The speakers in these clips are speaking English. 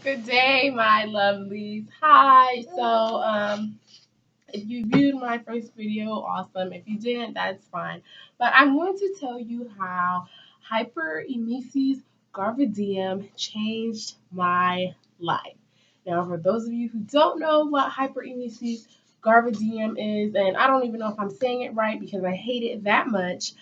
Good day, my lovelies. Hi. If you viewed my first video, awesome. If you didn't, that's fine. But I'm going to tell you how Hyperemesis Gravidarum changed my life. Now, for those of you who don't know what Hyperemesis Gravidarum is, and I don't even know if I'm saying it right because I hate it that much,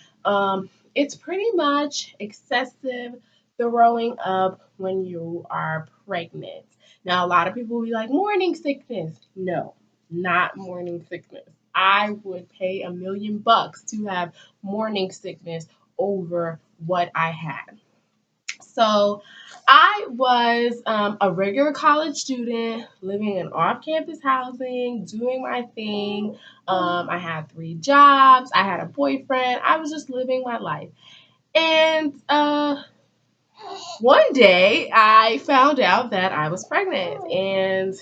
it's pretty much excessive throwing up when you are pregnant. Now, a lot of people will be like, morning sickness. No, not morning sickness. I would pay $1,000,000 to have morning sickness over what I had. So I was a regular college student living in off-campus housing, doing my thing. I had 3 jobs. I had a boyfriend. I was just living my life. And one day I found out that I was pregnant, and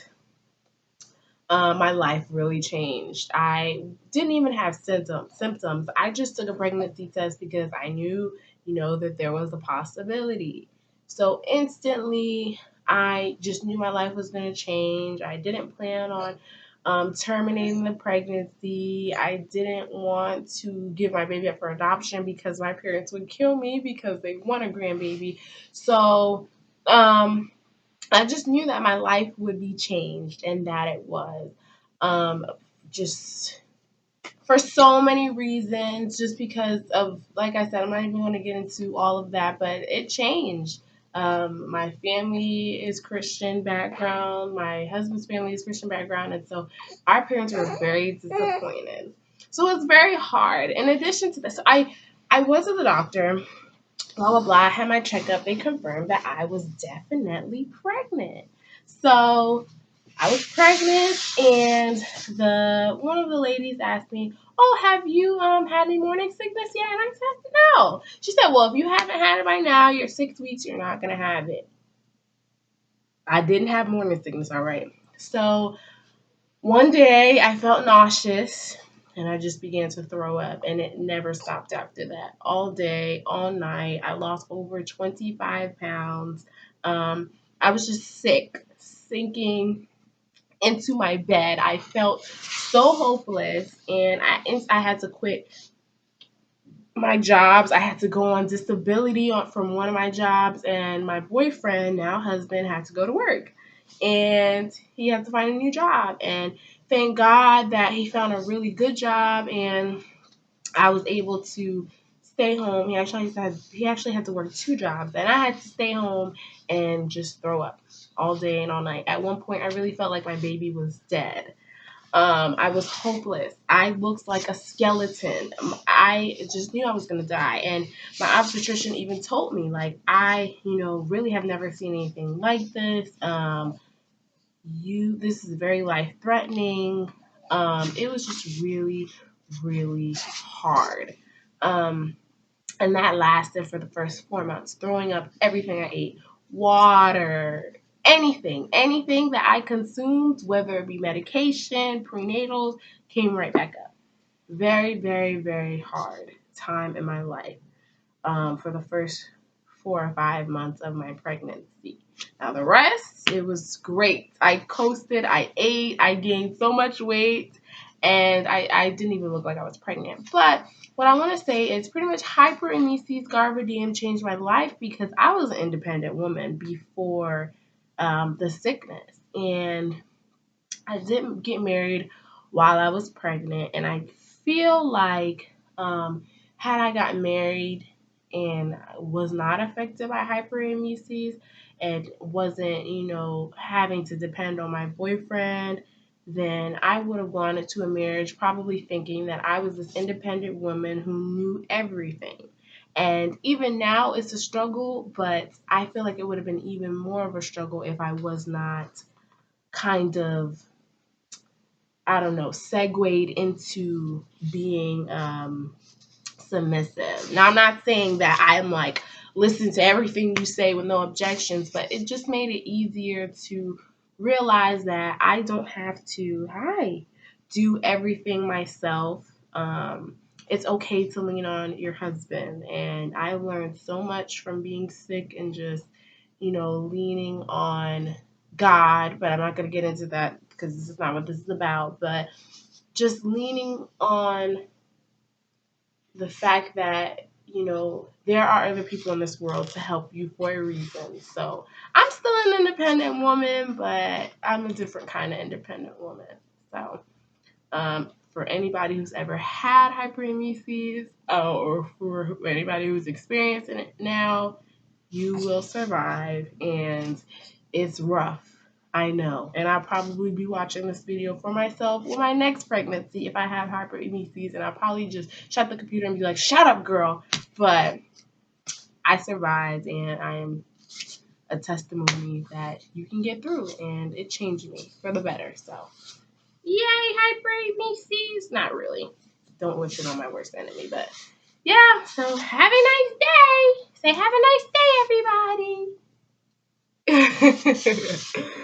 my life really changed. I didn't even have symptoms. I just took a pregnancy test because I knew, that there was a possibility. So instantly, I just knew my life was going to change. I didn't plan on terminating the pregnancy. I didn't want to give my baby up for adoption because my parents would kill me because they want a grandbaby. So, I just knew that my life would be changed and that it was. Um, just for so many reasons, just because of, like I said, I'm not even going to get into all of that, but it changed. My family is Christian background, my husband's family is Christian background, and so our parents were very disappointed. So it's very hard. In addition to this, I went to the doctor, blah blah blah. I had my checkup. They confirmed that I was definitely pregnant. So I was pregnant, and the one of the ladies asked me, "Oh, have you had any morning sickness yet?" And I said, "No." She said, "Well, if you haven't had it by now, you're 6 weeks. You're not gonna have it." I didn't have morning sickness, all right. So one day I felt nauseous and I just began to throw up, and it never stopped after that. All day, all night. I lost over 25 pounds. Um, I was just sick, sinking into my bed. I felt so hopeless, and I had to quit my jobs. I had to go on disability from one of my jobs, and my boyfriend, now husband, had to go to work, and he had to find a new job. And thank God that he found a really good job, and I was able to stay home. He actually had to work 2 jobs, and I had to stay home and just throw up all day and all night. At one point, I really felt like my baby was dead. I was hopeless. I looked like a skeleton. I just knew I was going to die. And my obstetrician even told me, like, I, really have never seen anything like this. This is very life threatening. It was just really, really hard. Um, and that lasted for the first 4 months, throwing up everything I ate, water, anything that I consumed, whether it be medication, prenatals, came right back up. Very, very, very hard time in my life, for the first 4 or 5 months of my pregnancy. Now, the rest, it was great. I coasted, I ate, I gained so much weight, and I didn't even look like I was pregnant. But what I want to say is pretty much Hyperemesis Gravidarum changed my life because I was an independent woman before the sickness. And I didn't get married while I was pregnant, and I feel like, had I gotten married and was not affected by hyperemesis and wasn't, having to depend on my boyfriend, then I would have gone into a marriage probably thinking that I was this independent woman who knew everything. And even now, it's a struggle, but I feel like it would have been even more of a struggle if I was not kind of, I don't know, segued into being submissive. Now, I'm not saying that I'm like, listen to everything you say with no objections, but it just made it easier to realize that I don't have to, do everything myself. It's okay to lean on your husband. And I learned so much from being sick and just, leaning on God, but I'm not going to get into that because this is not what this is about. But just leaning on the fact that, there are other people in this world to help you for a reason. So I'm still an independent woman, but I'm a different kind of independent woman. So for anybody who's ever had hyperemesis, or for anybody who's experiencing it now, you will survive, and it's rough. I know. And I'll probably be watching this video for myself with my next pregnancy if I have hyperemesis, and I'll probably just shut the computer and be like, shut up, girl. But I survived, and I am a testimony that you can get through, and it changed me for the better. So, yay, hyperemesis. Not really. Don't wish it on my worst enemy, but yeah, so have a nice day. Say have a nice day, everybody.